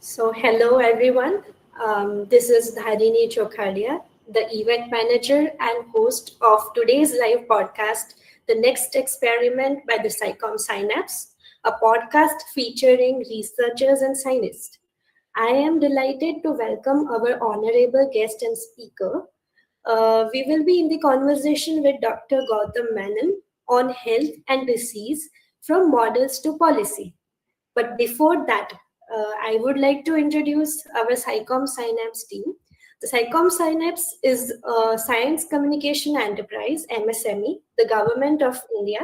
So, hello everyone. This is Dharini Chokhadia, the event manager and host of today's live podcast, The Next Experiment by the SciComm Synapse, a podcast featuring researchers and scientists. I am delighted to welcome our honorable guest and speaker. We will be in the conversation with Dr. Gautam Menon on health and disease from models to policy. But before that, I would like to introduce our SciComm Synapse team. The SciComm Synapse is a science communication enterprise, MSME, the government of India,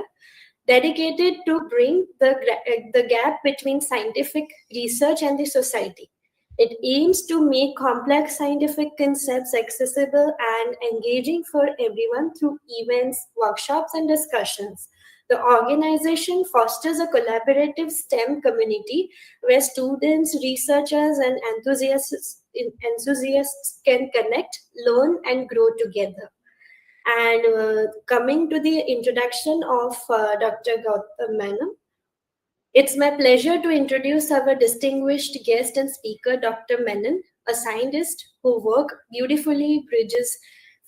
dedicated to bring the gap between scientific research and the society. It aims to make complex scientific concepts accessible and engaging for everyone through events, workshops, and discussions. The organization fosters a collaborative STEM community where students, researchers, and enthusiasts can connect, learn, and grow together. And coming to the introduction of Dr. Gautam Menon, it's my pleasure to introduce our distinguished guest and speaker, Dr. Menon, a scientist who work beautifully bridges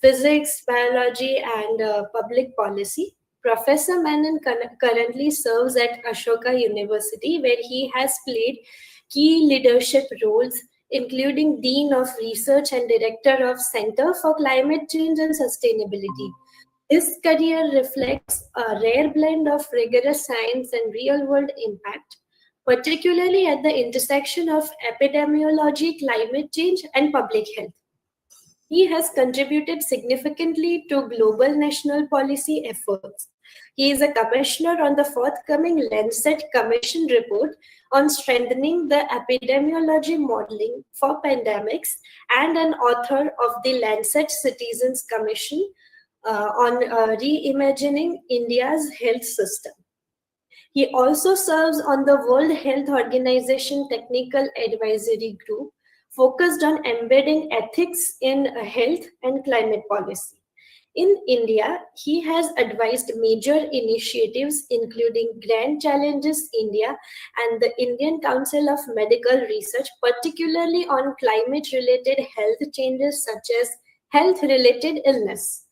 physics, biology, and public policy. Professor Menon currently serves at Ashoka University, where he has played key leadership roles, including Dean of Research and Director of Center for Climate Change and Sustainability. His career reflects a rare blend of rigorous science and real world impact, particularly at the intersection of epidemiology, climate change, and public health. He has contributed significantly to global national policy efforts. He is a commissioner on the forthcoming Lancet Commission report on strengthening the epidemiology modeling for pandemics and an author of the Lancet Citizens Commission on reimagining India's health system. He also serves on the World Health Organization Technical Advisory Group, focused on embedding ethics in health and climate policy. In India, he has advised major initiatives including Grand Challenges India and the Indian Council of Medical Research, particularly on climate-related health changes such as health-related illness.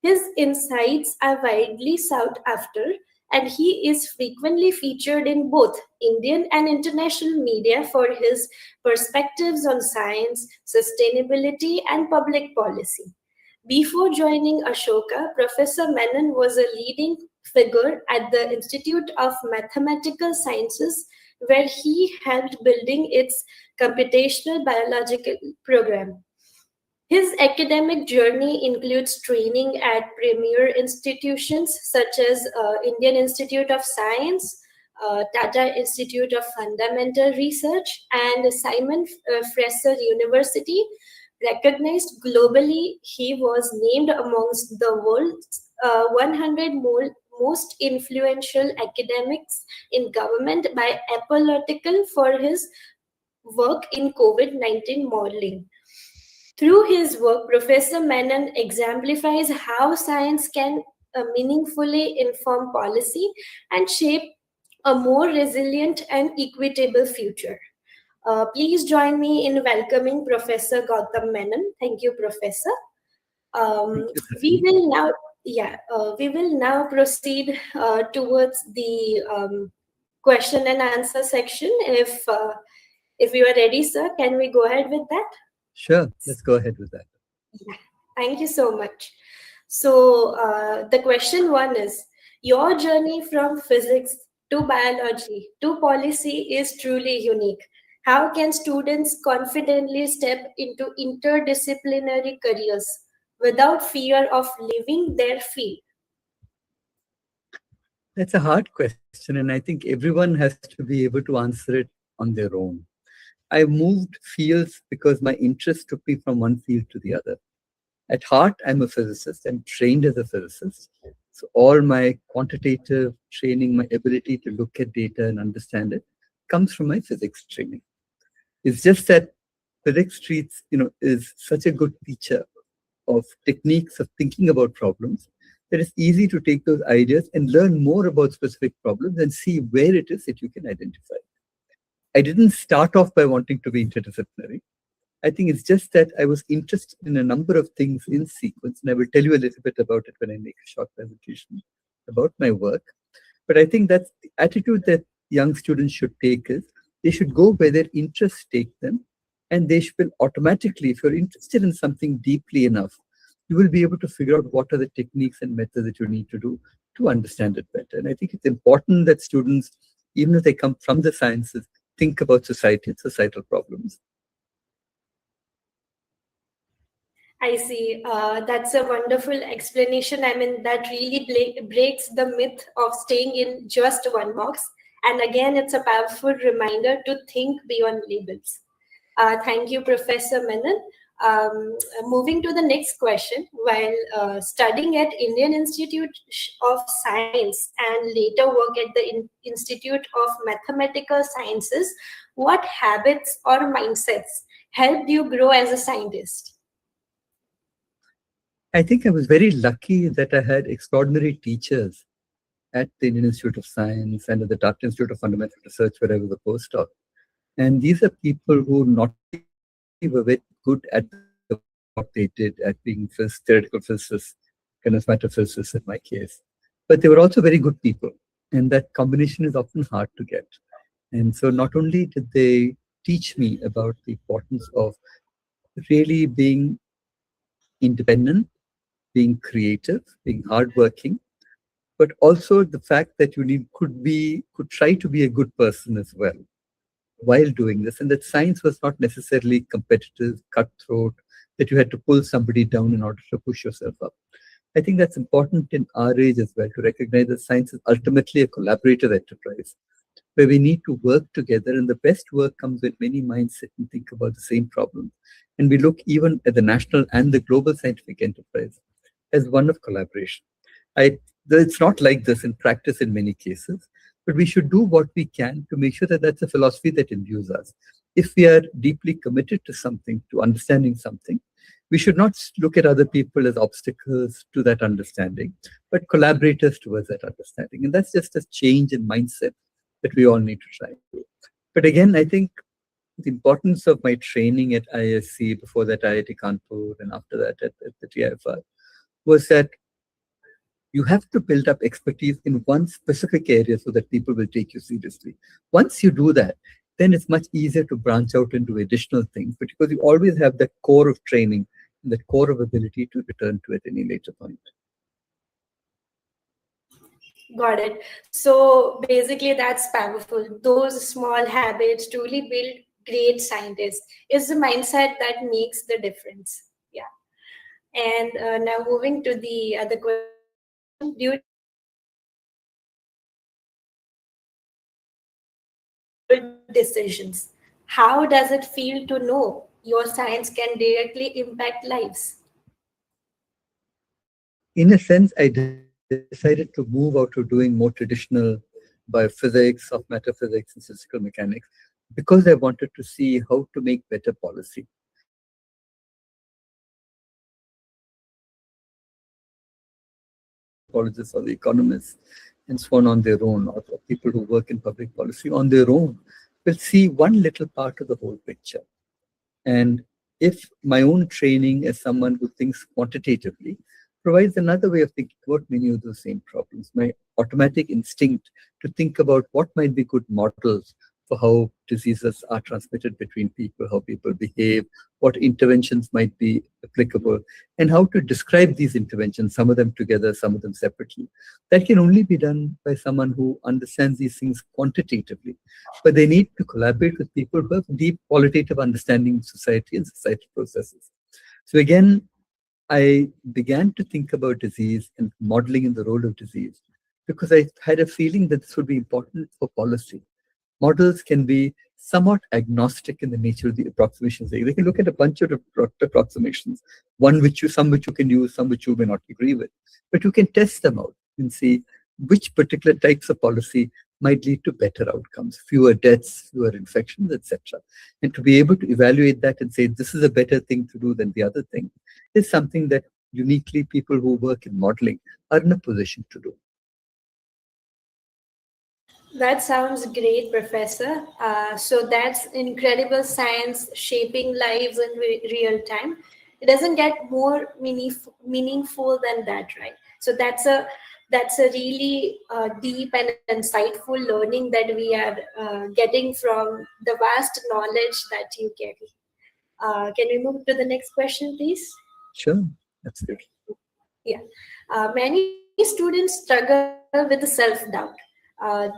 His insights are widely sought after, and he is frequently featured in both Indian and international media for his perspectives on science, sustainability, and public policy. Before joining Ashoka, Professor Menon was a leading figure at the Institute of Mathematical Sciences, where he helped building its computational biological program. His academic journey includes training at premier institutions such as Indian Institute of Science, Tata Institute of Fundamental Research, and Simon Fraser University. Recognized globally, he was named amongst the world's 100 most influential academics in government by Epidemiology for his work in COVID-19 modeling. Through his work, Professor Menon exemplifies how science can meaningfully inform policy and shape a more resilient and equitable future. Please join me in welcoming Professor Gautam Menon. Thank you, Professor. We will now, we will now proceed towards the question and answer section. If you are ready, sir, can we go ahead with that? Sure, let's go ahead with that. Yeah, thank you so much. So the question one is, your journey from physics to biology to policy is truly unique. How can students confidently step into interdisciplinary careers without fear of leaving their field? That's a hard question, and I think everyone has to be able to answer it on their own. I moved fields because my interest took me from one field to the other. At heart, I'm a physicist. I'm trained as a physicist. So all my quantitative training, my ability to look at data and understand it, comes from my physics training. It's just that physics is such a good teacher of techniques of thinking about problems that it's easy to take those ideas and learn more about specific problems and see where it is that you can identify. I didn't start off by wanting to be interdisciplinary. I think it's just that I was interested in a number of things in sequence, and I will tell you a little bit about it when I make a short presentation about my work. But I think that's the attitude that young students should take is they should go where their interests take them, and they will automatically, if you're interested in something deeply enough, you will be able to figure out what are the techniques and methods that you need to do to understand it better. And I think it's important that students, even if they come from the sciences, think about society and societal problems. I see. That's a wonderful explanation. I mean, that really breaks the myth of staying in just one box. And again, it's a powerful reminder to think beyond labels. Thank you, Professor Menon. Moving to the next question, while studying at Indian Institute of Science and later work at the Institute of Mathematical Sciences, what habits or mindsets helped you grow as a scientist? I think I was very lucky that I had extraordinary teachers at the Indian Institute of Science and at the Tata Institute of Fundamental Research, where I was a postdoc. And these are people who not only were very good at what they did, at being theoretical physicists, kind of matter physicists in my case, but they were also very good people. And that combination is often hard to get. And so not only did they teach me about the importance of really being independent, being creative, being hardworking, but also the fact that you could try to be a good person as well while doing this, and that science was not necessarily competitive, cutthroat, that you had to pull somebody down in order to push yourself up. I think that's important in our age as well, to recognize that science is ultimately a collaborative enterprise where we need to work together, and the best work comes when many minds sit and think about the same problem. And we look even at the national and the global scientific enterprise as one of collaboration. It's not like this in practice in many cases, but we should do what we can to make sure that that's a philosophy that imbues us. If we are deeply committed to something, to understanding something, we should not look at other people as obstacles to that understanding, but collaborators towards that understanding. And that's just a change in mindset that we all need to try. But again, I think the importance of my training at ISC, before that IIT Kanpur, and after that at the TIFR, was that you have to build up expertise in one specific area so that people will take you seriously. Once you do that, then it's much easier to branch out into additional things, but because you always have that core of training and that core of ability to return to at any later point. Got it. So basically, that's powerful. Those small habits truly build great scientists. It's the mindset that makes the difference. Yeah. And now moving to the other question. Due decisions, how does it feel to know your science can directly impact lives? In a sense, I decided to move out of doing more traditional biophysics, of metaphysics, and statistical mechanics because I wanted to see how to make better policy. I think it's very important that anthropologists or the economists and so on their own, or people who work in public policy on their own, will see one little part of the whole picture. And if my own training as someone who thinks quantitatively provides another way of thinking about many of those same problems, my automatic instinct to think about what might be good models for how diseases are transmitted between people, how people behave, what interventions might be applicable, and how to describe these interventions, some of them together, some of them separately. That can only be done by someone who understands these things quantitatively. But they need to collaborate with people who have deep qualitative understanding of society and societal processes. So again, I began to think about disease and modeling in the role of disease because I had a feeling that this would be important for policy. Models can be somewhat agnostic in the nature of the approximations. They can look at a bunch of approximations, some which you can use, some which you may not agree with, but you can test them out and see which particular types of policy might lead to better outcomes, fewer deaths, fewer infections, etc. And to be able to evaluate that and say, this is a better thing to do than the other thing, is something that uniquely people who work in modeling are in a position to do. That sounds great, Professor. So that's incredible science shaping lives in real time. It doesn't get more meaningful than that, right? So that's a really deep and insightful learning that we are getting from the vast knowledge that you carry. Can we move to the next question, please? Sure, absolutely. Yeah. Many students struggle with self-doubt.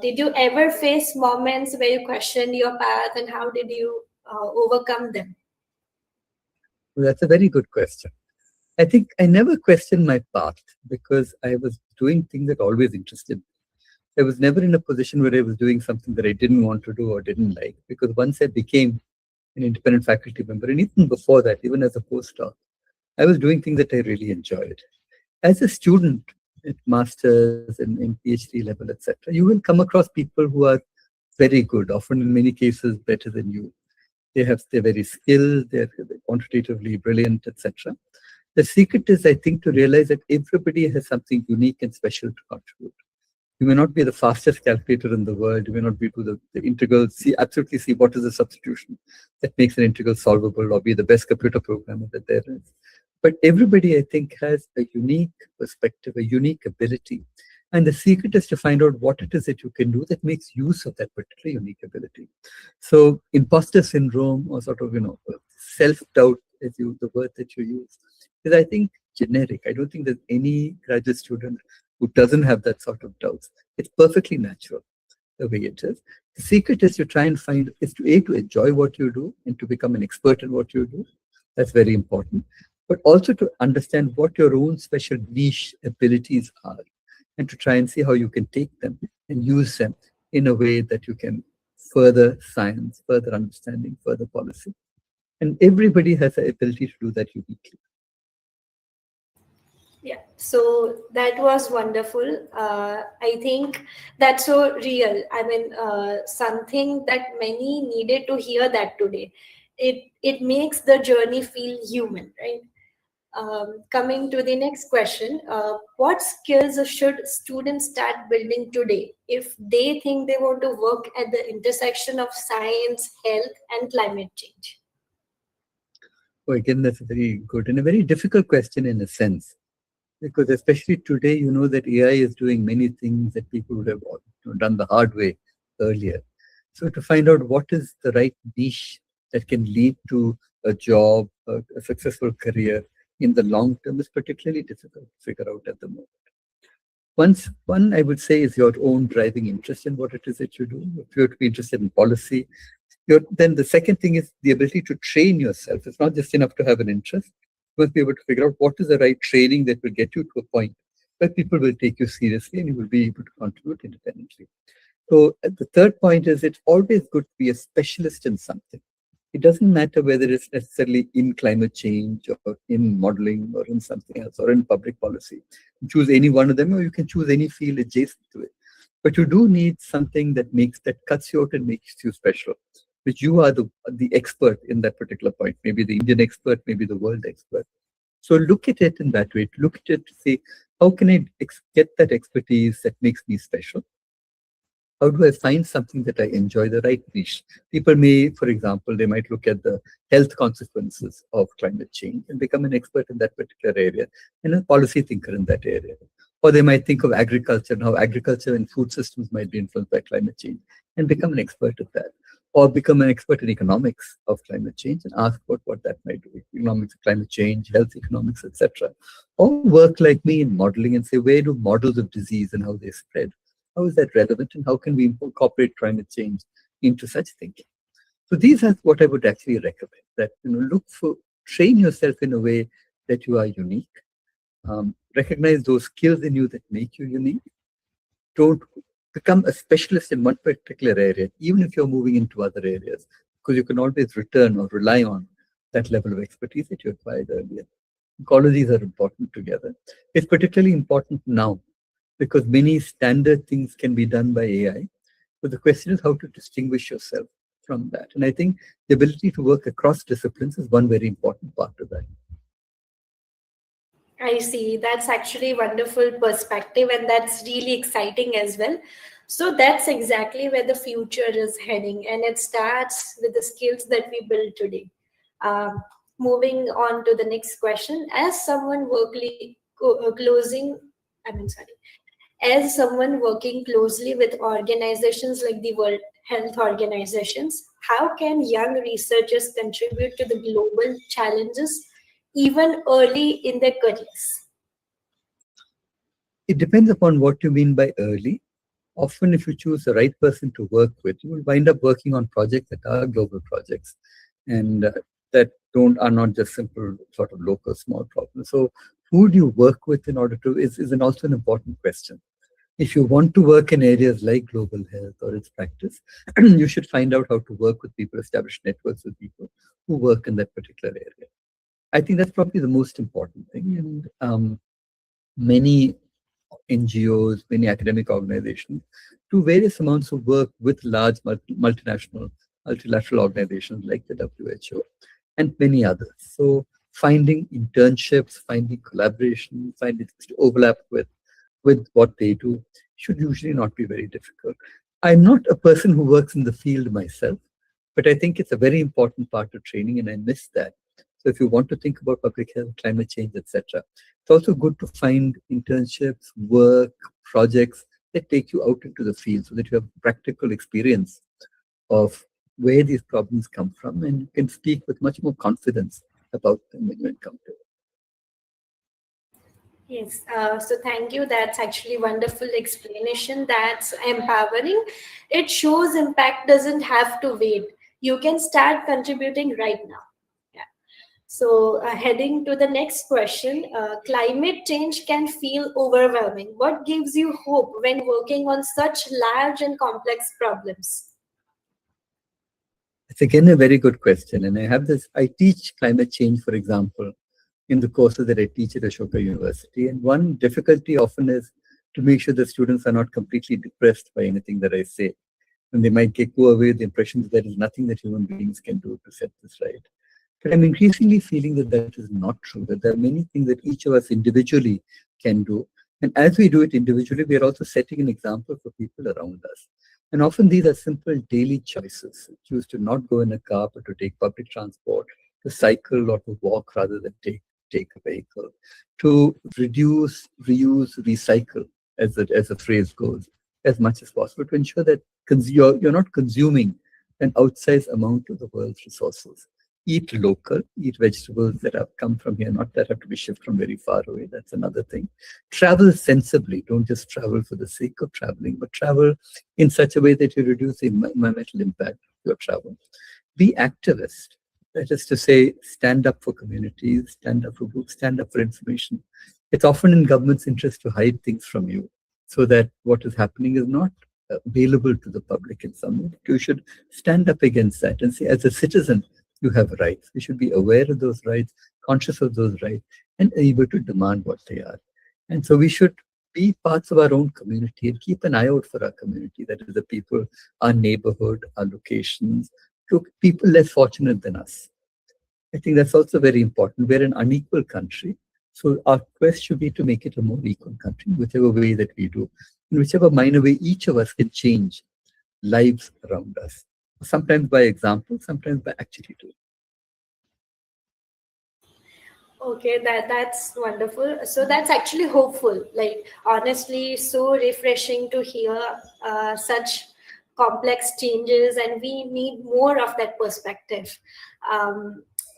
Did you ever face moments where you questioned your path, and how did you overcome them? Well, that's a very good question. I think I never questioned my path because I was doing things that always interested me. I was never in a position where I was doing something that I didn't want to do or didn't like, because once I became an independent faculty member, and even before that, even as a postdoc, I was doing things that I really enjoyed. As a student at masters and in PhD level, etc., you will come across people who are very good, often in many cases better than you. They're very skilled, they're quantitatively brilliant, etc. The secret is, I think, to realize that everybody has something unique and special to contribute. You may not be the fastest calculator in the world. You may not be able to the integral, absolutely see what is the substitution that makes an integral solvable, or be the best computer programmer that there is. But everybody, I think, has a unique perspective, a unique ability. And the secret is to find out what it is that you can do that makes use of that particular unique ability. So imposter syndrome, or sort of, self-doubt, is the word that you use, is, I think, generic. I don't think there's any graduate student who doesn't have that sort of doubts. It's perfectly natural the way it is. The secret is to try and find, is to enjoy what you do and to become an expert in what you do. That's very important. But also to understand what your own special niche abilities are, and to try and see how you can take them and use them in a way that you can further science, further understanding, further policy. And everybody has the ability to do that uniquely. Yeah, so that was wonderful. I think that's so real. I mean, something that many needed to hear that today. It makes the journey feel human, right? Coming to the next question, what skills should students start building today if they think they want to work at the intersection of science, health, and climate change? So again, that's a very good and a very difficult question in a sense, because especially today, you know that AI is doing many things that people would have done the hard way earlier. So to find out what is the right niche that can lead to a job, a successful career in the long term is particularly difficult to figure out at the moment. One I would say is your own driving interest in what it is that you do. If you're to be interested in policy, then the second thing is the ability to train yourself. It's not just enough to have an interest. You must be able to figure out what is the right training that will get you to a point where people will take you seriously and you will be able to contribute independently. So the third point is, it's always good to be a specialist in something. It doesn't matter whether it's necessarily in climate change or in modeling or in something else or in public policy. You choose any one of them, or you can choose any field adjacent to it. But you do need something that cuts you out and makes you special, which you are the expert in that particular point, maybe the Indian expert, maybe the world expert. So look at it in that way. Look at it to say, how can I get that expertise that makes me special? How do I find something that I enjoy, the right niche? People may, for example, they might look at the health consequences of climate change and become an expert in that particular area and a policy thinker in that area. Or they might think of agriculture and how agriculture and food systems might be influenced by climate change and become an expert at that. Or become an expert in economics of climate change and ask about what that might do, economics of climate change, health economics, etc. Or work like me in modeling and say, where do models of disease and how they spread? How is that relevant, and how can we incorporate climate change into such thinking? So these are what I would actually recommend, that train yourself in a way that you are unique. Recognize those skills in you that make you unique. Don't become a specialist in one particular area, even if you're moving into other areas, because you can always return or rely on that level of expertise that you acquired earlier. All of these are important together. It's particularly important now because many standard things can be done by AI. But the question is how to distinguish yourself from that. And I think the ability to work across disciplines is one very important part of that. I see. That's actually wonderful perspective, and that's really exciting as well. So that's exactly where the future is heading, and it starts with the skills that we build today. Um, Moving on to the next question, as someone as someone working closely with organizations like the World Health Organizations, how can young researchers contribute to the global challenges even early in their careers? It depends upon what you mean by early. Often, if you choose the right person to work with, you will wind up working on projects that are global projects, and that don't are not just simple sort of local small problems. So, who do you work with in order to is also an important question. If you want to work in areas like global health or its practice, you should find out how to work with people, establish networks with people who work in that particular area. I think that's probably the most important thing. And many NGOs, many academic organizations do various amounts of work with large multinational, multilateral organizations like the WHO and many others. So finding internships, finding collaboration, finding things to overlap with what they do should usually not be very difficult. I'm not a person who works in the field myself, but I think it's a very important part of training, and I miss that. So if you want to think about public health, climate change, etc., it's also good to find internships, work, projects that take you out into the field so that you have practical experience of where these problems come from, and you can speak with much more confidence about them when you encounter them. Yes, so thank you. That's actually wonderful explanation. That's empowering. It shows impact doesn't have to wait. You can start contributing right now. Yeah. So heading to the next question, climate change can feel overwhelming. What gives you hope when working on such large and complex problems? It's again a very good question. And I teach climate change, for example, in the courses that I teach at Ashoka University. And one difficulty often is to make sure the students are not completely depressed by anything that I say. And they might go away with the impression that there is nothing that human beings can do to set this right. But I'm increasingly feeling that that is not true, that there are many things that each of us individually can do. And as we do it individually, we are also setting an example for people around us. And often these are simple daily choices. Choose to not go in a car, but to take public transport, to cycle or to walk rather than take a vehicle, to reduce, reuse, recycle, as the phrase goes, as much as possible, to ensure that you're not consuming an outsized amount of the world's resources. Eat local, eat vegetables that have come from here, not that have to be shipped from very far away. That's another thing. Travel sensibly. Don't just travel for the sake of traveling, but travel in such a way that you reduce the environmental impact of your travel. Be activist. That is to say, stand up for communities, stand up for groups, stand up for information. It's often in government's interest to hide things from you so that what is happening is not available to the public in some way. You should stand up against that and say, as a citizen, you have rights. You should be aware of those rights, conscious of those rights, and able to demand what they are. And so we should be parts of our own community and keep an eye out for our community, that is the people, our neighborhood, our locations, to people less fortunate than us. I think that's also very important. We're an unequal country. So our quest should be to make it a more equal country, whichever way that we do, in whichever minor way each of us can change lives around us. Sometimes by example, sometimes by actually doing. Okay, that's wonderful. So that's actually hopeful. Like honestly, so refreshing to hear such complex changes, and we need more of that perspective.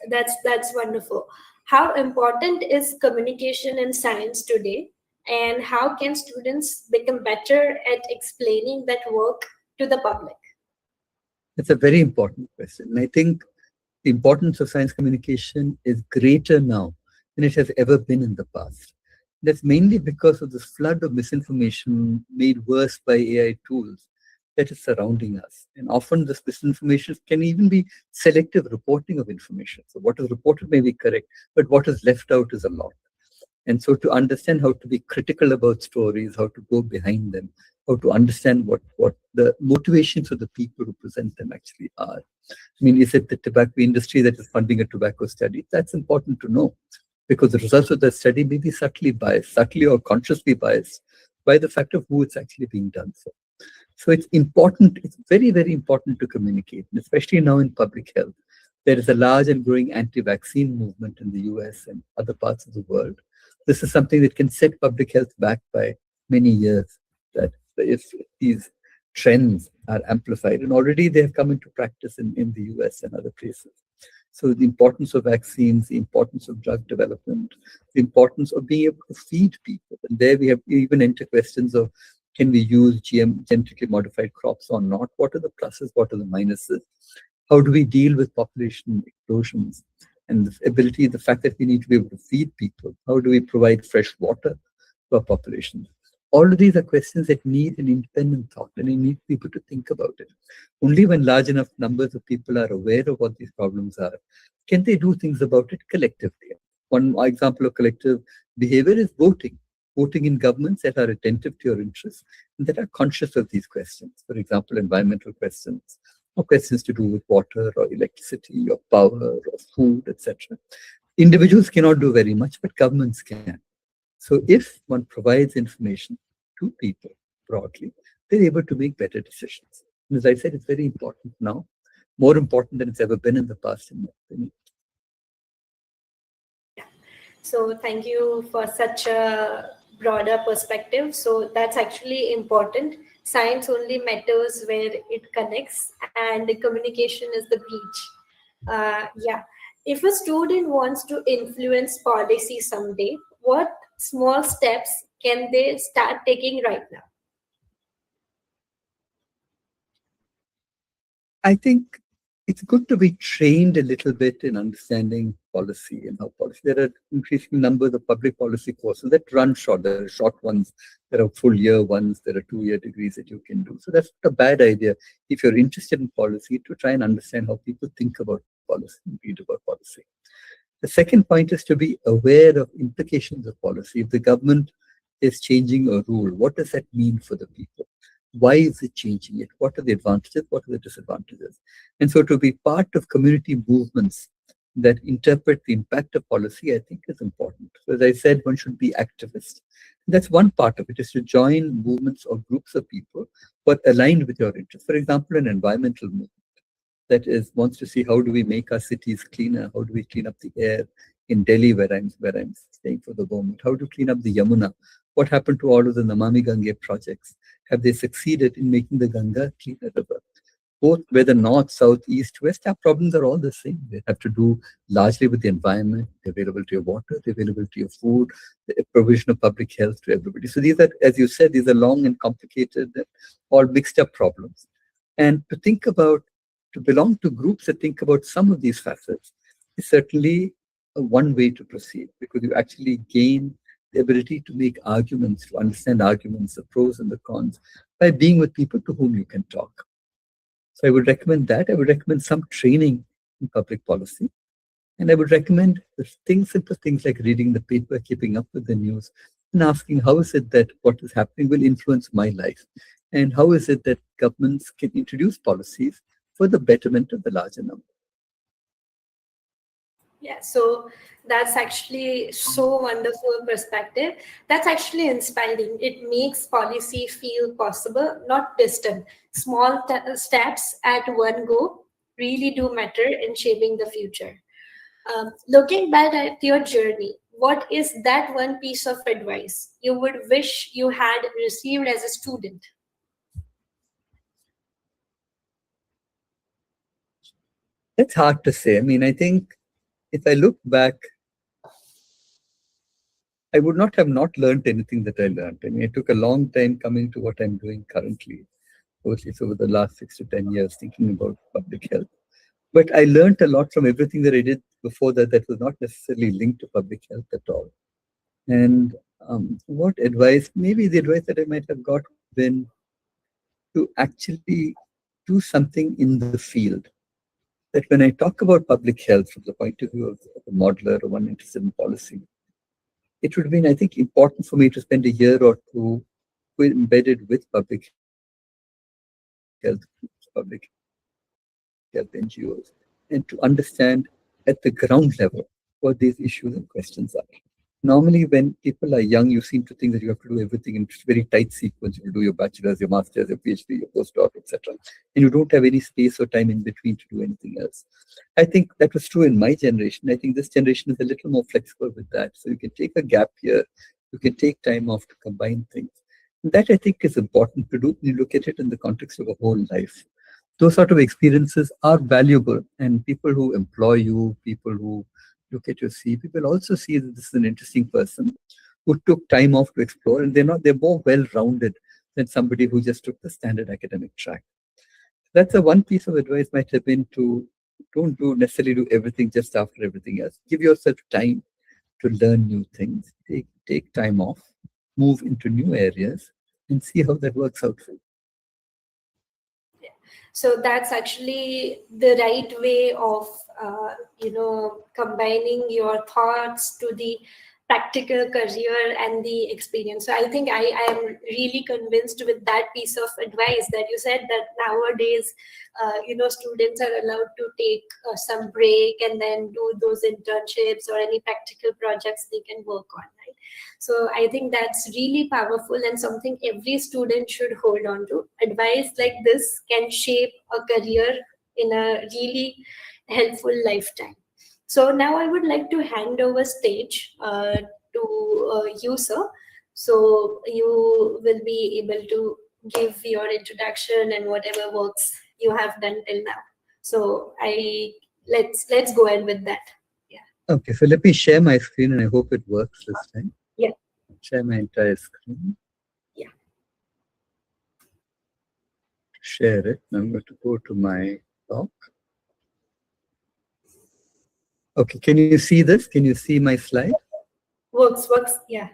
That's wonderful. How important is communication in science today, and how can students become better at explaining that work to the public? It's a very important question. And I think the importance of science communication is greater now than it has ever been in the past. That's mainly because of this flood of misinformation made worse by AI tools that is surrounding us. And often this misinformation can even be selective reporting of information. So what is reported may be correct, but what is left out is a lot. And so to understand how to be critical about stories, how to go behind them, how to understand what the motivations of the people who present them actually are. I mean, is it the tobacco industry that is funding a tobacco study? That's important to know. because the results of that study may be subtly biased, subtly or consciously biased by the fact of who it's actually being done for. So it's important, it's very, very important to communicate, and especially now in public health. There is a large and growing anti-vaccine movement in the US and other parts of the world. This is something that can set public health back by many years, that if these trends are amplified, and already they have come into practice in the US and other places. So the importance of vaccines, the importance of drug development, the importance of being able to feed people. And there we have even into questions of, can we use genetically modified crops or not? What are the pluses? What are the minuses? How do we deal with population explosions? And the ability, the fact that we need to be able to feed people. How do we provide fresh water to our population? All of these are questions that need an independent thought, and they need people to think about it. Only when large enough numbers of people are aware of what these problems are, can they do things about it collectively. One example of collective behavior is voting. Voting in governments that are attentive to your interests and that are conscious of these questions. For example, environmental questions, or questions to do with water or electricity or power or food, etc. Individuals cannot do very much, but governments can. So if one provides information to people broadly, they're able to make better decisions. And as I said, it's very important now, more important than it's ever been in the past, in my opinion. So thank you for such a broader perspective. So that's actually important. Science only matters where it connects, and the communication is the bridge. Yeah. If a student wants to influence policy someday, what small steps can they start taking right now? I think it's good to be trained a little bit in understanding policy and how policy. There are increasing numbers of public policy courses that run short. There are short ones, there are full year ones, there are 2-year degrees that you can do. So that's not a bad idea if you're interested in policy to try and understand how people think about policy and read about policy. The second point is to be aware of implications of policy. If the government is changing a rule, what does that mean for the people? Why is it changing it? What are the advantages? What are the disadvantages? And so to be part of community movements that interpret the impact of policy, I think is important. So as I said, one should be activist. That's one part of it, is to join movements or groups of people who are aligned with your interests. For example, an environmental movement that is wants to see how do we make our cities cleaner? How do we clean up the air in Delhi, where I'm staying for the moment? How to clean up the Yamuna? What happened to all of the Namami Gange projects? Have they succeeded in making the Ganga cleaner river? Both whether north, south, east, west, our problems are all the same. They have to do largely with the environment, the availability of water, the availability of food, the provision of public health to everybody. So these are, as you said, these are long and complicated, all mixed up problems. And to belong to groups that think about some of these facets is certainly one way to proceed, because you actually gain the ability to make arguments, to understand arguments, the pros and the cons, by being with people to whom you can talk. So I would recommend that. I would recommend some training in public policy. And I would recommend simple things like reading the paper, keeping up with the news, and asking how is it that what is happening will influence my life? And how is it that governments can introduce policies for the betterment of the larger number? Yeah, so that's actually so wonderful perspective. That's actually inspiring. It makes policy feel possible, not distant. Small steps at one go really do matter in shaping the future. Looking back at your journey, what is that one piece of advice you would wish you had received as a student? It's hard to say. I mean, I think if I look back, I would not have not learned anything that I learned. I mean, it took a long time coming to what I'm doing currently, mostly over the last 6 to 10 years, thinking about public health. But I learned a lot from everything that I did before that was not necessarily linked to public health at all. And what advice, maybe the advice that I might have got been to actually do something in the field. That when I talk about public health from the point of view of a modeler or one interested in policy, it would have been, I think, important for me to spend a year or two embedded with public health groups, public health NGOs, and to understand at the ground level what these issues and questions are. Normally, when people are young, you seem to think that you have to do everything in very tight sequence. You do your bachelor's, your master's, your PhD, your postdoc, etc. And you don't have any space or time in between to do anything else. I think that was true in my generation. I think this generation is a little more flexible with that. So you can take a gap year, you can take time off to combine things. And that I think is important to do when you look at it in the context of a whole life. Those sort of experiences are valuable, and people who employ you, people who look at your CV, people also see that this is an interesting person who took time off to explore, and they're more well-rounded than somebody who just took the standard academic track. That's a one piece of advice might have been to don't necessarily do everything just after everything else. Give yourself time to learn new things. Take time off, move into new areas, and see how that works out for you. So that's actually the right way of, combining your thoughts to the practical career and the experience. So I think I am really convinced with that piece of advice that you said, that nowadays, students are allowed to take some break and then do those internships or any practical projects they can work on, right? So I think that's really powerful and something every student should hold on to. Advice like this can shape a career in a really helpful lifetime. So now I would like to hand over stage to you, sir. So you will be able to give your introduction and whatever works you have done till now. So let's go ahead with that. Yeah. Okay, so let me share my screen, and I hope it works this time. Yeah. Share my entire screen. Yeah. Share it. I'm going to go to my talk. Okay, can you see this? Can you see my slide? Works, yeah.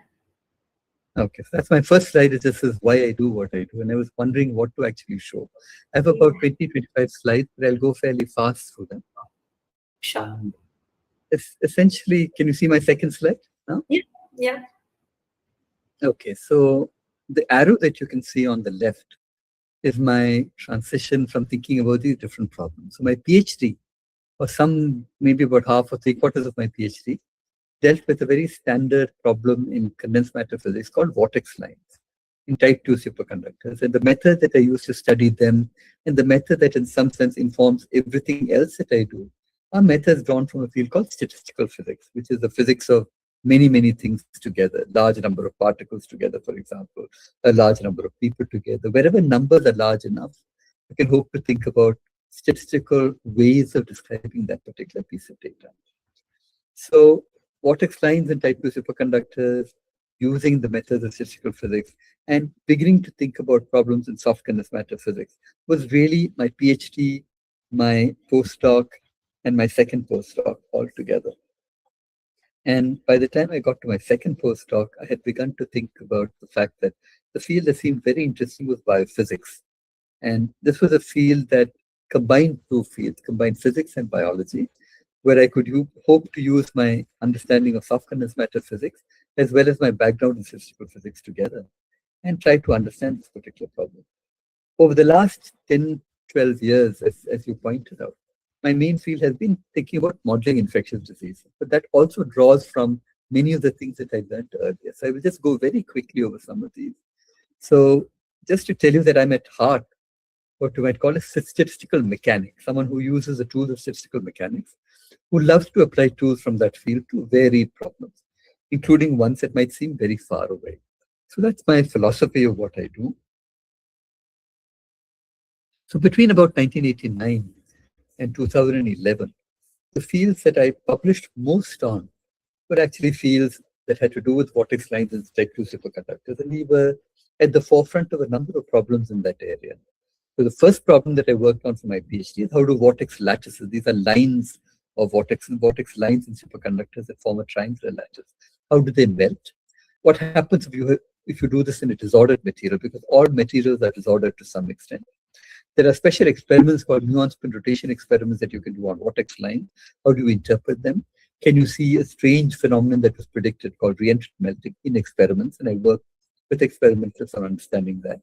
Okay, so that's my first slide. This is why I do what I do. And I was wondering what to actually show. I have about 20, 25 slides, but I'll go fairly fast through them. Sure. Essentially, can you see my second slide now? Yeah. Okay, so the arrow that you can see on the left is my transition from thinking about these different problems. So my PhD, or maybe about half or 3/4 of my PhD, dealt with a very standard problem in condensed matter physics called vortex lines in type 2 superconductors. And the method that I use to study them, and the method that in some sense informs everything else that I do, are methods drawn from a field called statistical physics, which is the physics of many, many things together, large number of particles together, for example, a large number of people together. Wherever numbers are large enough, you can hope to think about statistical ways of describing that particular piece of data. So vortex lines in type 2 superconductors, using the methods of statistical physics, and beginning to think about problems in soft condensed matter physics was really my PhD, my postdoc, and my second postdoc all together. And by the time I got to my second postdoc, I had begun to think about the fact that the field that seemed very interesting was biophysics. And this was a field that combined two fields, combined physics and biology, where I could hope to use my understanding of soft condensed matter physics as well as my background in statistical physics together and try to understand this particular problem. Over the last 10, 12 years, as you pointed out, my main field has been thinking about modeling infectious disease, but that also draws from many of the things that I learned earlier. So I will just go very quickly over some of these. So just to tell you that I'm at heart what you might call a statistical mechanic, someone who uses the tools of statistical mechanics, who loves to apply tools from that field to varied problems, including ones that might seem very far away. So that's my philosophy of what I do. So between about 1989 and 2011, the fields that I published most on were actually fields that had to do with vortex lines and type 2 superconductors, and we were at the forefront of a number of problems in that area. So the first problem that I worked on for my PhD is how do vortex lattices, these are lines of vortex lines in superconductors that form a triangular lattice. How do they melt? What happens if you do this in a disordered material? Because all materials are disordered to some extent. There are special experiments called muon spin rotation experiments that you can do on vortex lines. How do you interpret them? Can you see a strange phenomenon that was predicted called reentrant melting in experiments? And I worked with experimenters on understanding that.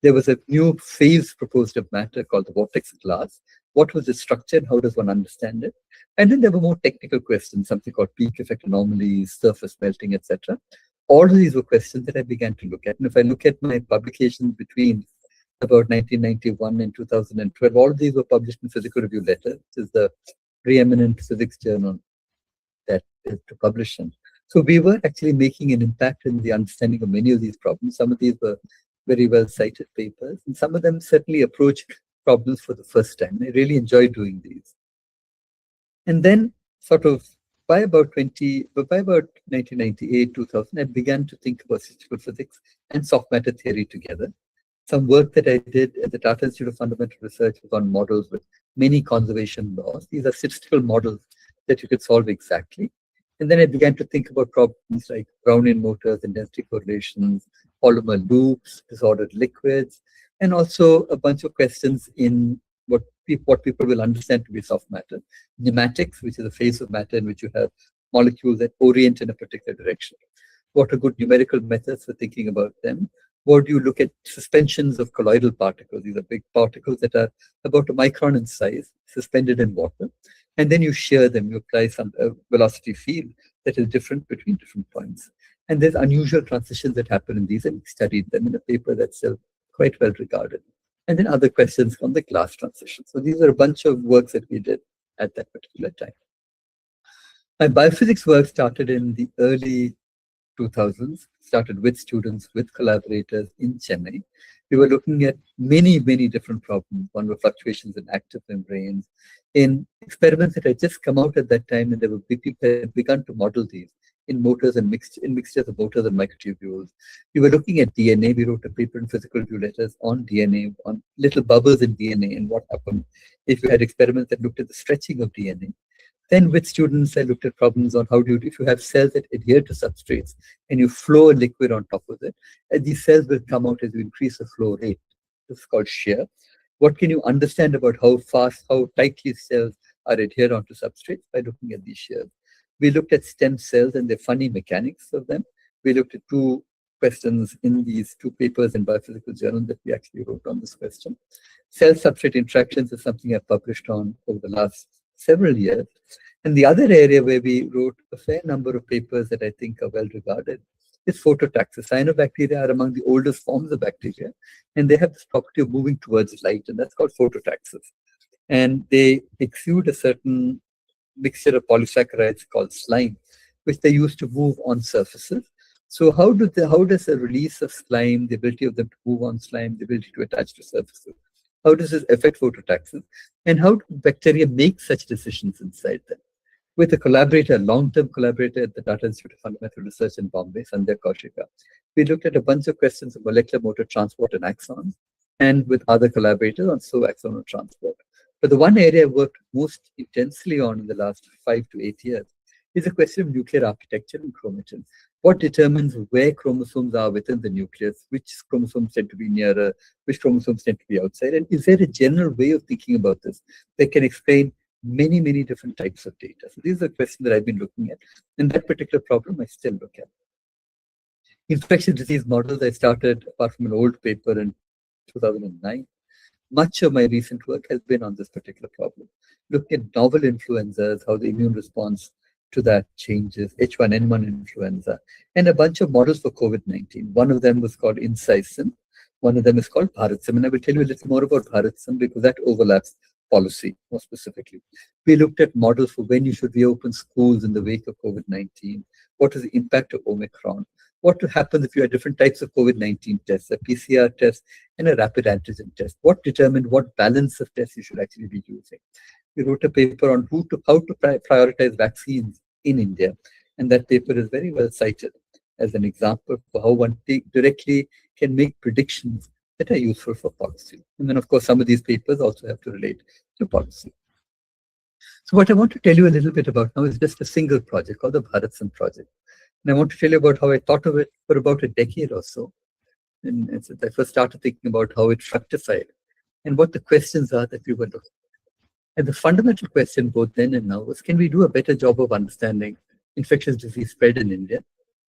There was a new phase proposed of matter called the vortex glass. What was the structure and how does one understand it? And then there were more technical questions, something called peak effect anomalies, surface melting, etc. All of these were questions that I began to look at. And if I look at my publications between about 1991 and 2012, all of these were published in Physical Review Letter, which is the preeminent physics journal that is to publish them. So we were actually making an impact in the understanding of many of these problems. Some of these were very well cited papers, and some of them certainly approached problems for the first time. I really enjoyed doing these. And then sort of by about 1998, 2000, I began to think about statistical physics and soft matter theory together. Some work that I did at the Tata Institute of Fundamental Research was on models with many conservation laws. These are statistical models that you could solve exactly. And then I began to think about problems like Brownian motors and density correlations, polymer loops, disordered liquids, and also a bunch of questions in what people will understand to be soft matter. Pneumatics, which is a phase of matter in which you have molecules that orient in a particular direction. What are good numerical methods for thinking about them? Or do you look at suspensions of colloidal particles? These are big particles that are about a micron in size, suspended in water. And then you shear them, you apply some velocity field that is different between different points. And there's unusual transitions that happen in these, and we studied them in a paper that's still quite well regarded. And then other questions on the glass transition. So these are a bunch of works that we did at that particular time. My biophysics work started in the early 2000s, started with students, with collaborators in Chennai. We were looking at many, many different problems. One were fluctuations in active membranes, in experiments that had just come out at that time, and people had begun to model these in motors and mixtures of motors and microtubules. We were looking at DNA. We wrote a paper in Physical Review Letters on DNA, on little bubbles in DNA and what happened if you had experiments that looked at the stretching of DNA. Then with students, I looked at problems on how do you, if you have cells that adhere to substrates and you flow a liquid on top of it, and these cells will come out as you increase the flow rate. This is called shear. What can you understand about how fast, how tightly cells are adhered onto substrates by looking at these shears? We looked at stem cells and the funny mechanics of them. We looked at two questions in these two papers in Biophysical Journal that we actually wrote on this question. Cell-substrate interactions is something I've published on over the last several years. And the other area where we wrote a fair number of papers that I think are well regarded is phototaxis. Cyanobacteria are among the oldest forms of bacteria, and they have this property of moving towards light, and that's called phototaxis. And they exude a certain mixture of polysaccharides called slime, which they use to move on surfaces. So how does the release of slime, the ability of them to move on slime, the ability to attach to surfaces, how does this affect phototaxis? And how do bacteria make such decisions inside them? With a collaborator, a long-term collaborator at the Tata Institute of Fundamental Research in Bombay, Sandhya Kaushika, we looked at a bunch of questions of molecular motor transport and axons, and with other collaborators on slow axonal transport. But the one area I worked most intensely on in the last 5 to 8 years is a question of nuclear architecture and chromatin. What determines where chromosomes are within the nucleus, which chromosomes tend to be nearer, which chromosomes tend to be outside, and is there a general way of thinking about this that can explain many, many different types of data? So these are the questions that I've been looking at. And that particular problem I still look at. Infectious disease models, I started, apart from an old paper in 2009. Much of my recent work has been on this particular problem. Looking at novel influenzas, how the immune response to that changes, H1N1 influenza, and a bunch of models for COVID-19. One of them was called SciComm. One of them is called BharatSim. And I will tell you a little more about BharatSim because that overlaps policy more specifically. We looked at models for when you should reopen schools in the wake of COVID-19. What is the impact of Omicron? What will happen if you have different types of COVID-19 tests, a PCR test and a rapid antigen test? What determined what balance of tests you should actually be using? We wrote a paper on how to prioritize vaccines in India. And that paper is very well cited as an example for how one directly can make predictions that are useful for policy. And then, of course, some of these papers also have to relate to policy. So what I want to tell you a little bit about now is just a single project called the BharatSim project. And I want to tell you about how I thought of it for about a decade or so. And I first started thinking about how it fructified and what the questions are that we were looking at. And the fundamental question both then and now was, can we do a better job of understanding infectious disease spread in India,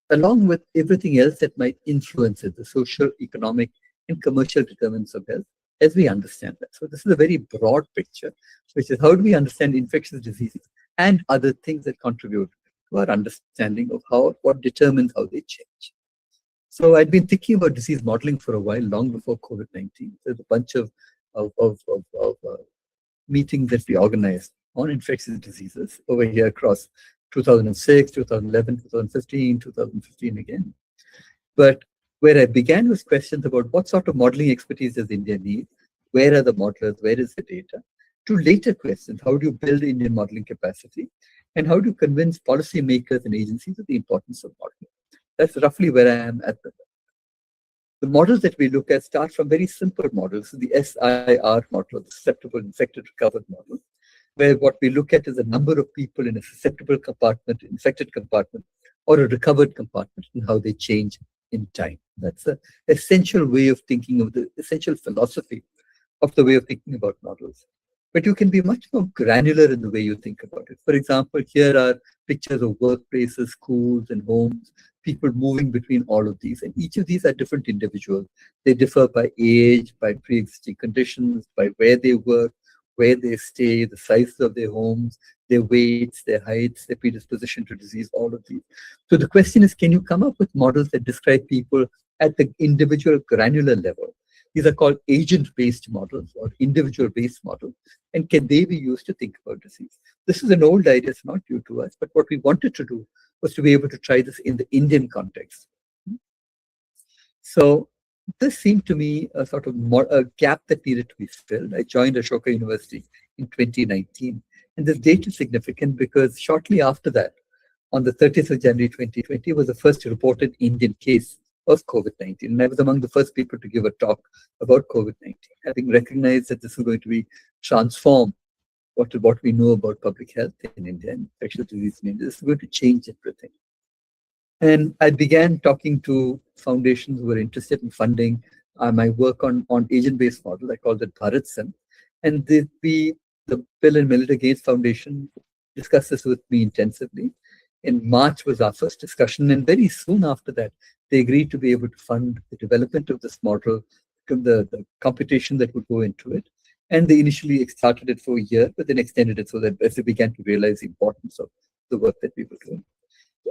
along with everything else that might influence it, the social, economic, and commercial determinants of health, as we understand that. So this is a very broad picture, which is how do we understand infectious diseases and other things that contribute to our understanding of what determines how they change. So I'd been thinking about disease modeling for a while, long before COVID-19. There's a bunch of meetings that we organized on infectious diseases over here across 2006, 2011, 2015, 2015 again. But where I began was questions about what sort of modeling expertise does India need? Where are the modelers? Where is the data? To later questions, how do you build Indian modeling capacity? And how do you convince policymakers and agencies of the importance of modeling? That's roughly where I am at the moment. The models that we look at start from very simple models, the SIR model, the susceptible, infected, recovered model, where what we look at is the number of people in a susceptible compartment, infected compartment, or a recovered compartment, and how they change in time. That's the essential way of thinking of the essential philosophy of the way of thinking about models. But you can be much more granular in the way you think about it. For example, here are pictures of workplaces, schools, and homes, people moving between all of these. And each of these are different individuals. They differ by age, by pre-existing conditions, by where they work, where they stay, the sizes of their homes, their weights, their heights, their predisposition to disease, all of these. So the question is, can you come up with models that describe people at the individual granular level? These are called agent-based models or individual-based models. And can they be used to think about disease? This is an old idea, it's not new to us, but what we wanted to do was to be able to try this in the Indian context. So this seemed to me a sort of a gap that needed to be filled. I joined Ashoka University in 2019. And this date is significant because shortly after that, on the 30th of January 2020, was the first reported Indian case of COVID-19. And I was among the first people to give a talk about COVID-19, having recognized that this is going to transform what we know about public health in India and infectious disease in India. This is going to change everything. And I began talking to foundations who were interested in funding my work on agent-based model. I called it BharatSim. And the Bill and Melinda Gates Foundation discussed this with me intensively. In March was our first discussion, and very soon after that, they agreed to be able to fund the development of this model, the computation that would go into it. And they initially started it for a year, but then extended it so that as they began to realize the importance of the work that we were doing.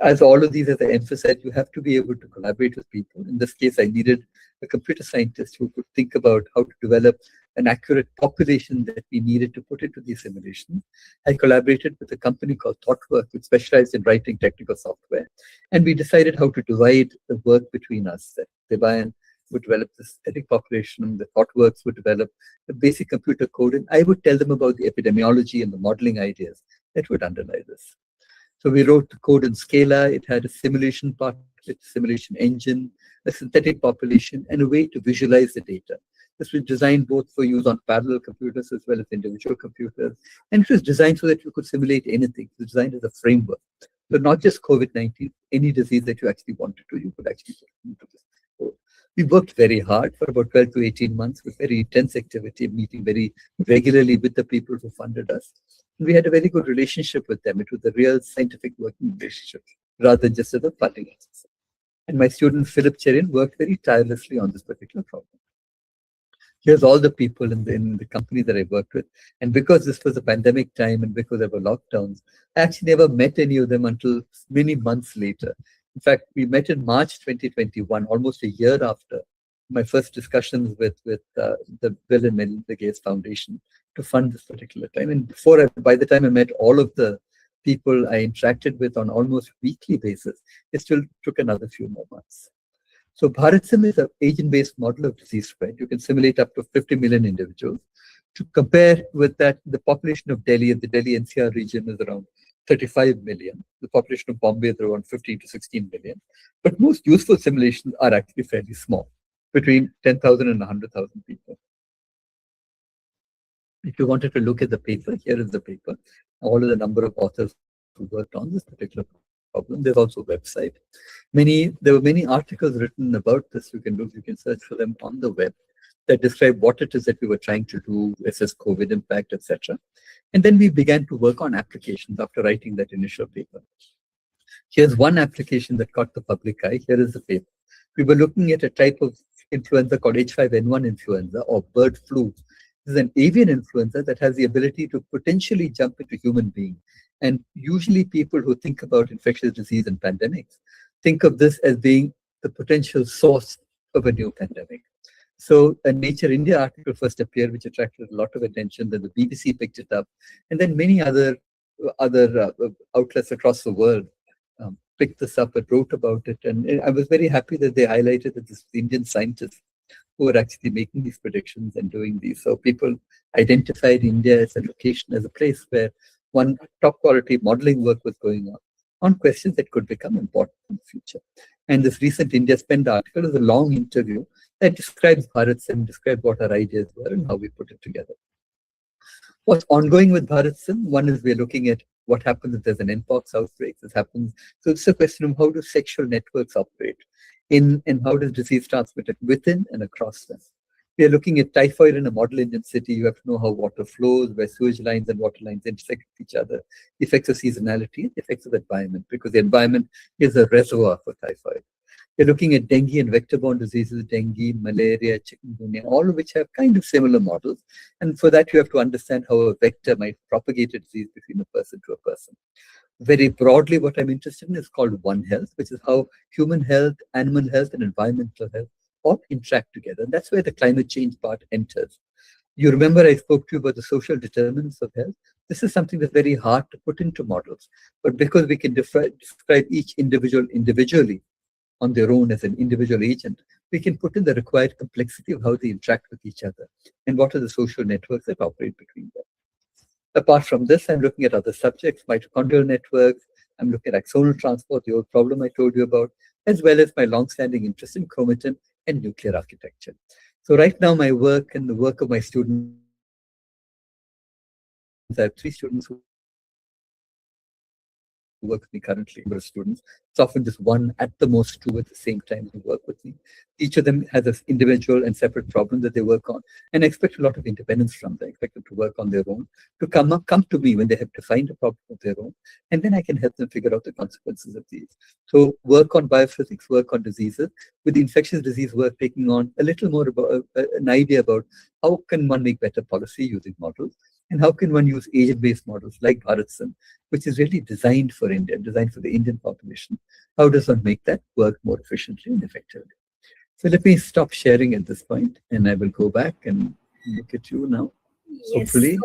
As all of these, as I emphasized, you have to be able to collaborate with people. In this case, I needed a computer scientist who could think about how to develop an accurate population that we needed to put into these simulations. I collaborated with a company called ThoughtWorks, which specialized in writing technical software. And we decided how to divide the work between us. That Debayan would develop the static population, the ThoughtWorks would develop the basic computer code, and I would tell them about the epidemiology and the modeling ideas that would underlie this. So we wrote the code in Scala. It had a simulation part, a simulation engine, a synthetic population, and a way to visualize the data. This was designed both for use on parallel computers as well as individual computers. And it was designed so that you could simulate anything. It was designed as a framework. So not just COVID-19, any disease that you actually wanted to, you could actually put into this. So we worked very hard for about 12 to 18 months with very intense activity, meeting very regularly with the people who funded us. We had a very good relationship with them. It was a real scientific working relationship rather than just as a funding exercise. And my student, Philip Cherin, worked very tirelessly on this particular problem. Here's all the people in the company that I worked with. And because this was a pandemic time and because there were lockdowns, I actually never met any of them until many months later. In fact, we met in March 2021, almost a year after my first discussions with the Bill and Melinda Gates Foundation to fund this particular time. And by the time I met all of the people I interacted with on almost weekly basis, it still took another few more months. So BharatSim is an agent-based model of disease spread. You can simulate up to 50 million individuals. To compare with that, the population of Delhi and the Delhi NCR region is around 35 million. The population of Bombay is around 15 to 16 million. But most useful simulations are actually fairly small, between 10,000 and 100,000 people. If you wanted to look at the paper, here is the paper. All of the number of authors who worked on this particular problem. There's also a website. There were many articles written about this. You can search for them on the web that describe what it is that we were trying to do, assess COVID impact, etc. And then we began to work on applications after writing that initial paper. Here's one application that caught the public eye. Here is the paper. We were looking at a type of influenza called H5N1 influenza or bird flu. This is an avian influenza that has the ability to potentially jump into human beings. And usually people who think about infectious disease and pandemics think of this as being the potential source of a new pandemic. So a Nature India article first appeared, which attracted a lot of attention. Then the BBC picked it up, and then many other outlets across the world picked this up and wrote about it. And I was very happy that they highlighted that this was Indian scientists who are actually making these predictions and doing these. So people identified India as a location, as a place where one top quality modeling work was going on questions that could become important in the future. And this recent India Spend article is a long interview that describes BharatSim, describes what our ideas were and how we put it together. What's ongoing with BharatSim? One is we're looking at what happens if there's an Mpox outbreak. This happens. So it's a question of how do sexual networks operate and how does disease transmit it within and across them. We are looking at typhoid in a model Indian city. You have to know how water flows, where sewage lines and water lines intersect with each other, the effects of seasonality, the effects of the environment, because the environment is a reservoir for typhoid. We're looking at dengue and vector-borne diseases, dengue, malaria, chikungunya, all of which have kind of similar models. And for that, you have to understand how a vector might propagate a disease between a person to a person. Very broadly, what I'm interested in is called One Health, which is how human health, animal health, and environmental health all interact together. And that's where the climate change part enters. You remember I spoke to you about the social determinants of health. This is something that's very hard to put into models. But because we can describe each individual individually on their own as an individual agent, we can put in the required complexity of how they interact with each other and what are the social networks that operate between them. Apart from this, I'm looking at other subjects, mitochondrial networks. I'm looking at axonal transport, the old problem I told you about, as well as my long-standing interest in chromatin and nuclear architecture. So right now, my work and the work of my students, I have 3 students who work with me currently, number of students. It's often just 1, at the most 2 at the same time who work with me. Each of them has an individual and separate problem that they work on. And I expect a lot of independence from them. I expect them to work on their own, to come to me when they have defined a problem of their own. And then I can help them figure out the consequences of these. So work on biophysics, work on diseases, with the infectious disease work taking on a little more about an idea about how can one make better policy using models. And how can one use agent-based models like BharatSim, which is really designed for India, designed for the Indian population? How does one make that work more efficiently and effectively? So let me stop sharing at this point, and I will go back and look at you now. Yes. Hopefully,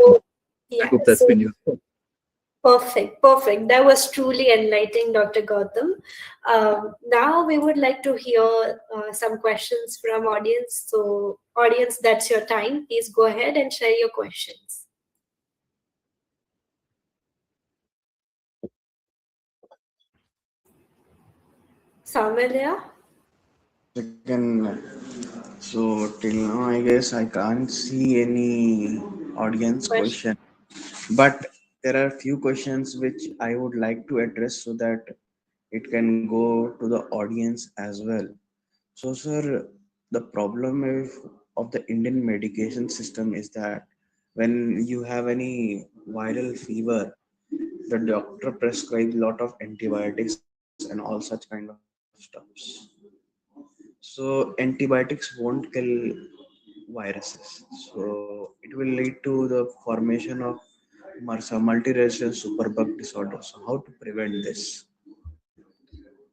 I hope that's been useful. Perfect. That was truly enlightening, Dr. Gautam. Now we would like to hear some questions from audience. So audience, that's your time. Please go ahead and share your questions. Samalya? So till now, I guess I can't see any audience question, but there are few questions which I would like to address so that it can go to the audience as well. So, sir, the problem of the Indian medication system is that when you have any viral fever, the doctor prescribes a lot of antibiotics and all such kind of stuffs. So antibiotics won't kill viruses. So it will lead to the formation of MRSA, multi-resistant superbug disorder. So how to prevent this?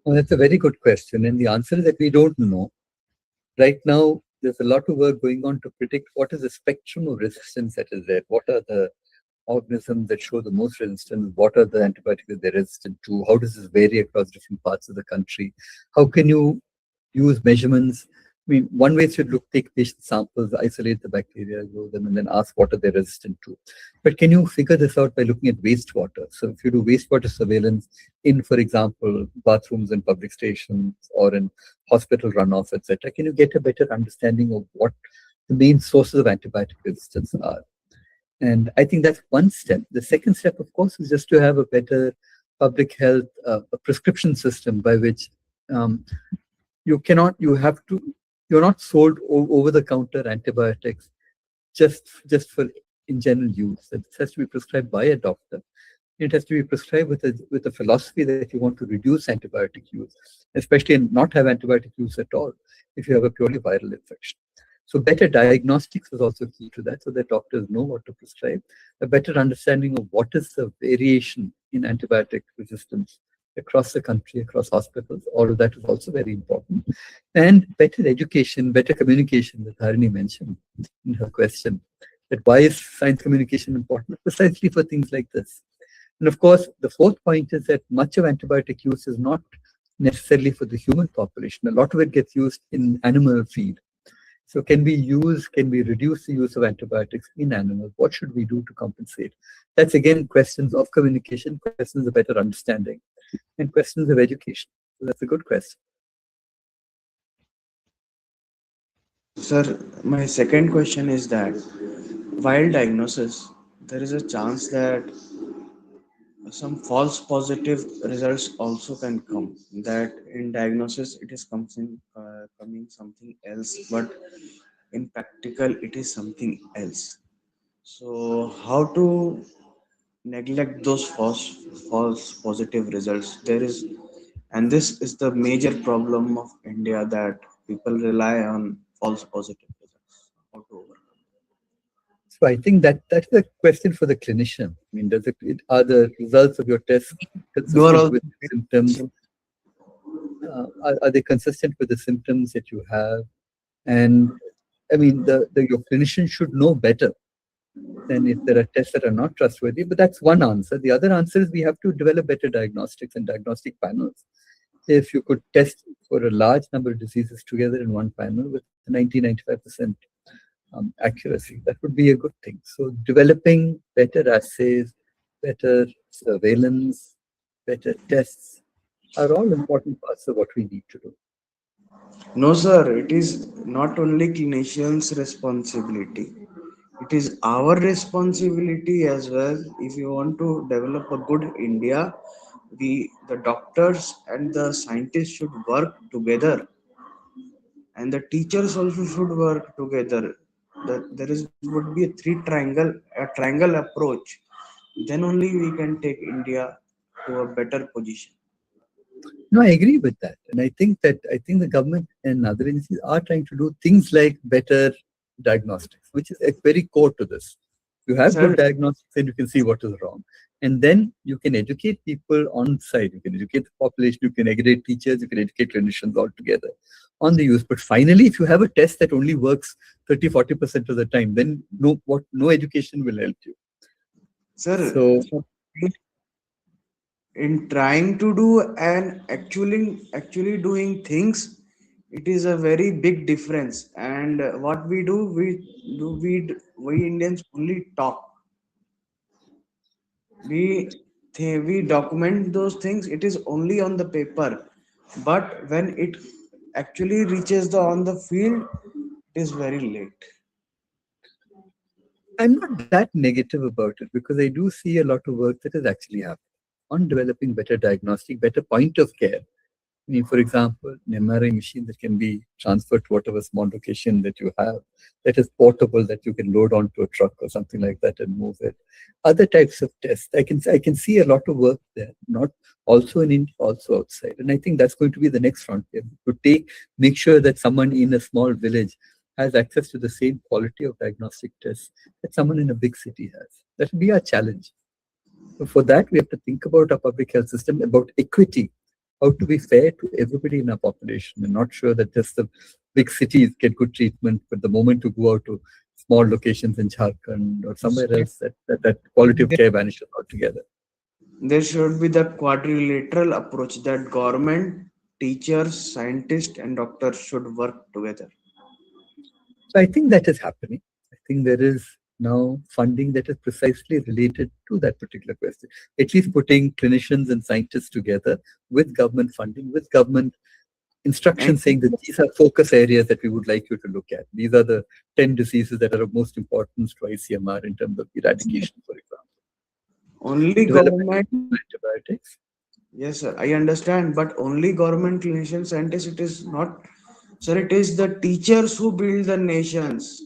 Well, that's a very good question. And the answer is that we don't know. Right now, there's a lot of work going on to predict what is the spectrum of resistance that is there. What are the organisms that show the most resistance? What are the antibiotics that they're resistant to? How does this vary across different parts of the country? How can you use measurements? I mean, one way is to take patient samples, isolate the bacteria, grow them, and then ask what are they resistant to. But can you figure this out by looking at wastewater? So if you do wastewater surveillance in, for example, bathrooms in public stations or in hospital runoff, etc., can you get a better understanding of what the main sources of antibiotic resistance are? And I think that's one step. The second step, of course, is just to have a better public health a prescription system by which you're not sold over-the-counter antibiotics just for in general use. It has to be prescribed by a doctor. It has to be prescribed with a philosophy that you want to reduce antibiotic use, especially and not have antibiotic use at all if you have a purely viral infection. So better diagnostics is also key to that, so that doctors know what to prescribe. A better understanding of what is the variation in antibiotic resistance across the country, across hospitals, all of that is also very important. And better education, better communication, that Harini mentioned in her question. That why is science communication important? Precisely for things like this. And of course, the fourth point is that much of antibiotic use is not necessarily for the human population. A lot of it gets used in animal feed. So can we reduce the use of antibiotics in animals? What should we do to compensate? That's again questions of communication, questions of better understanding, and questions of education. So that's a good question. Sir, my second question is that while diagnosis, there is a chance that some false positive results also can come. That in diagnosis it is coming something else, but in practical it is something else. So how to neglect those false positive results? There is, and this is the major problem of India, that people rely on false positive results. How to overcome? So I think that's a question for the clinician. I mean, are the results of your test You are consistent also with symptoms? Are they consistent with the symptoms that you have? And I mean, your clinician should know better than if there are tests that are not trustworthy. But that's one answer. The other answer is we have to develop better diagnostics and diagnostic panels. If you could test for a large number of diseases together in one panel with 90-95% accuracy, that would be a good thing. So developing better assays, better surveillance, better tests are all important parts of what we need to do. No, sir, it is not only clinicians' responsibility. It is our responsibility as well. If you want to develop a good India, the doctors and the scientists should work together, and the teachers also should work together. There is would be a triangle approach. Then only we can take India to a better position. No, I agree with that, and I think the government and other agencies are trying to do things like better diagnostics, which is very core to this. You have good Sir, diagnostics, and you can see what is wrong, and then you can educate people on site. You can educate the population. You can educate teachers. You can educate clinicians all together on the use. But finally, if you have a test that only works 30-40% of the time, then no education will help you. sir, So in trying to do and actually doing things, it is a very big difference. And what we do, we Indians only talk. We document those things, it is only on the paper, but when it actually reaches the on the field, it is very late. I'm not that negative about it because I do see a lot of work that is actually happening on developing better diagnostic, better point of care. I mean, for example, an MRI machine that can be transferred to whatever small location that you have, that is portable, that you can load onto a truck or something like that and move it. Other types of tests, I can see a lot of work there, not also in India, also outside. And I think that's going to be the next frontier, to make sure that someone in a small village has access to the same quality of diagnostic tests that someone in a big city has. That will be our challenge. So for that, we have to think about our public health system, about equity, how to be fair to everybody in our population, and not sure that just the big cities get good treatment, but the moment you go out to small locations in Jharkhand or somewhere else, that quality of care vanishes altogether. There should be the quadrilateral approach, that government, teachers, scientists, and doctors should work together. So I think that is happening. I think there is now funding that is precisely related to that particular question. At least putting clinicians and scientists together with government funding, with government instructions saying that these are focus areas that we would like you to look at. These are the 10 diseases that are of most importance to ICMR in terms of eradication, for example. Only Development government. of antibiotics. Yes, sir, I understand, but only government, clinicians, scientists, it is not, sir, it is the teachers who build the nations.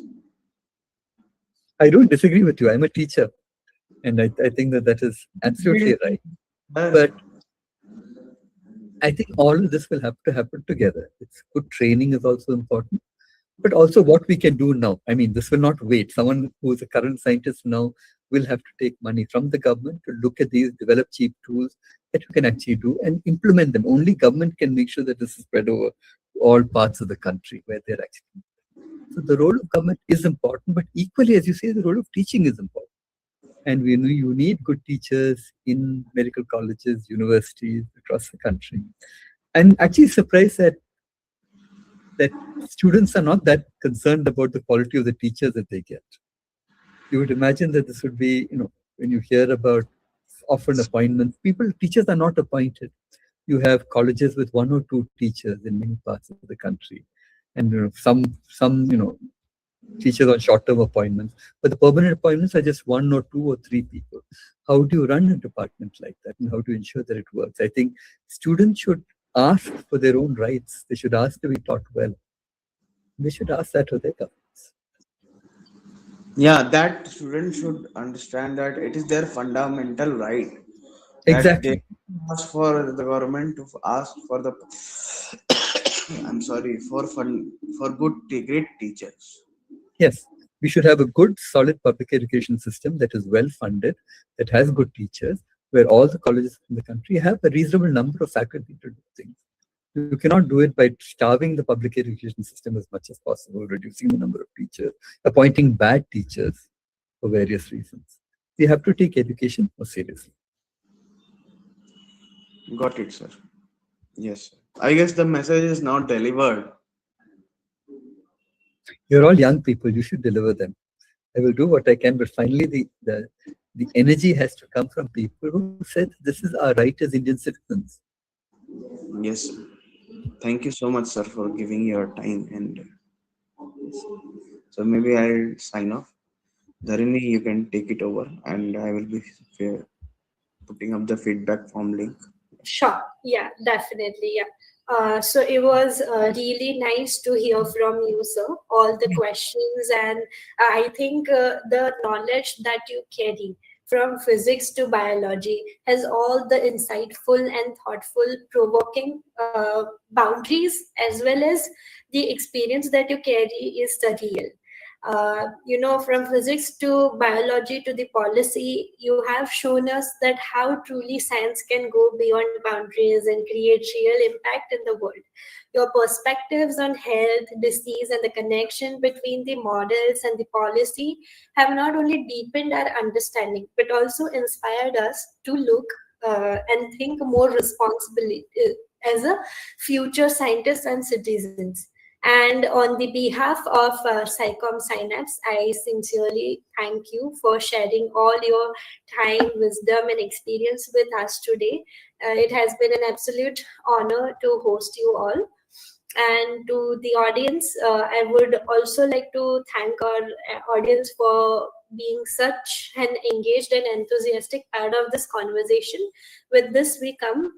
I don't disagree with you. I'm a teacher. And I think that is absolutely right. But I think all of this will have to happen together. It's good training is also important, but also what we can do now. I mean, this will not wait. Someone who is a current scientist now will have to take money from the government to look at these, develop cheap tools that you can actually do and implement them. Only government can make sure that this is spread over all parts of the country where they're actually. So the role of government is important, but equally, as you say, the role of teaching is important. And we know you need good teachers in medical colleges, universities across the country. I'm actually surprised that students are not that concerned about the quality of the teachers that they get. You would imagine that this would be, when you hear about often appointments, teachers are not appointed. You have colleges with one or two teachers in many parts of the country, and some teachers on short-term appointments, but the permanent appointments are just one or two or three people. How do you run a department like that, and how to ensure that it works? I think students should ask for their own rights. They should ask to be taught well. They should ask that of their governments. Yeah, that students should understand that it is their fundamental right that Exactly. they ask for the government to ask for the I'm sorry for fund for great teachers. Yes, we should have a good, solid public education system that is well funded, that has good teachers, where all the colleges in the country have a reasonable number of faculty to do things. You cannot do it by starving the public education system as much as possible, reducing the number of teachers, appointing bad teachers for various reasons. We have to take education more seriously. Got it, sir. Yes, sir. I guess the message is not delivered. You're all young people, you should deliver them. I will do what I can, but finally the energy has to come from people who said this is our right as Indian citizens. Yes, sir. Thank you so much, sir, for giving your time. And so maybe I'll sign off. Dharini, you can take it over, and I will be putting up the feedback form link. Sure. Yeah, definitely. Yeah. So it was really nice to hear from you, sir, all the questions. And I think the knowledge that you carry from physics to biology has all the insightful and thoughtful, provoking boundaries, as well as the experience that you carry is the real. From physics to biology to the policy, you have shown us that how truly science can go beyond boundaries and create real impact in the world. Your perspectives on health, disease, and the connection between the models and the policy have not only deepened our understanding, but also inspired us to look and think more responsibly as a future scientists and citizens. And on the behalf of SciComm Synapse, I sincerely thank you for sharing all your time, wisdom, and experience with us today. It has been an absolute honor to host you all. And to the audience, I would also like to thank our audience for being such an engaged and enthusiastic part of this conversation. With this, we come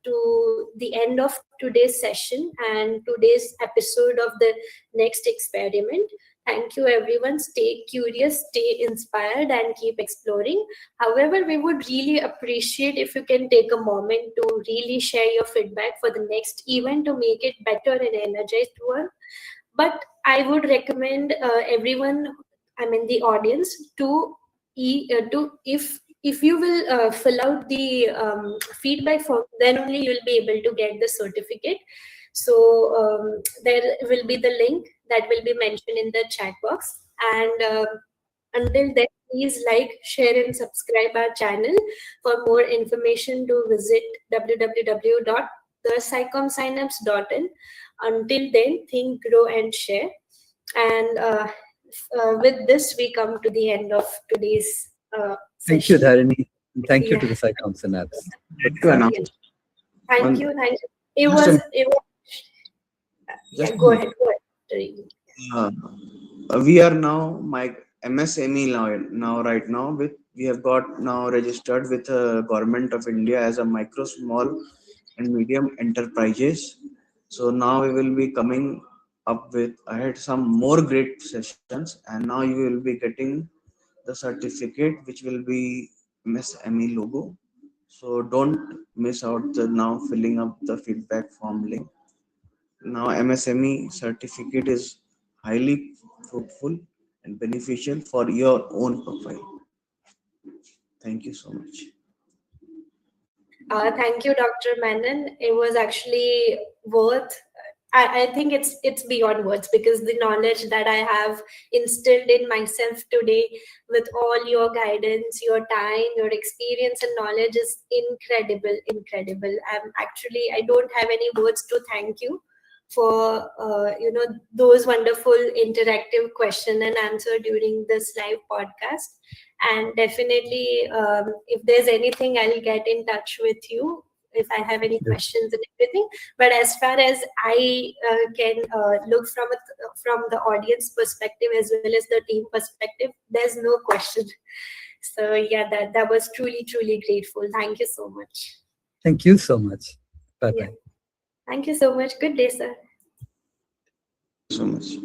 to the end of today's session and today's episode of the next experiment. Thank you, everyone. Stay curious, stay inspired, and keep exploring. However, we would really appreciate if you can take a moment to really share your feedback for the next event to make it better and energized one. But I would recommend everyone, I mean the audience, if you will fill out the feedback form, then only you will be able to get the certificate. So there will be the link that will be mentioned in the chat box. And until then, please like, share, and subscribe our channel. For more information, to visit www.thescicommsynapse.in. Until then, think, grow, and share. And with this, we come to the end of today's Thank you, session. Dharini. And thank you Yeah. to the SciComm Synapse. To announce. Thank you. Thank you. It Just was. Just Yeah, go ahead. Go ahead. uh, we are now my MSME now right now with we have got now registered with Government of India as a micro, small, and medium enterprises. So now we will be coming up with ahead some more great sessions, and now you will be getting the certificate which will be Miss ME logo. So don't miss out the now filling up the feedback form link. Now MSME certificate is highly fruitful and beneficial for your own profile. Thank you so much. Thank you, Dr. Menon. It was actually worth. I think it's beyond words, because the knowledge that I have instilled in myself today with all your guidance, your time, your experience and knowledge is incredible, incredible. I don't have any words to thank you for those wonderful interactive question and answer during this live podcast. And definitely, if there's anything, I'll get in touch with you if I have any questions and everything. But as far as I can look from the audience perspective as well as the team perspective, there's no question. So yeah, that was truly, truly grateful. Thank you so much. Thank you so much. Bye-bye. Yeah. Thank you so much. Good day, sir. So much.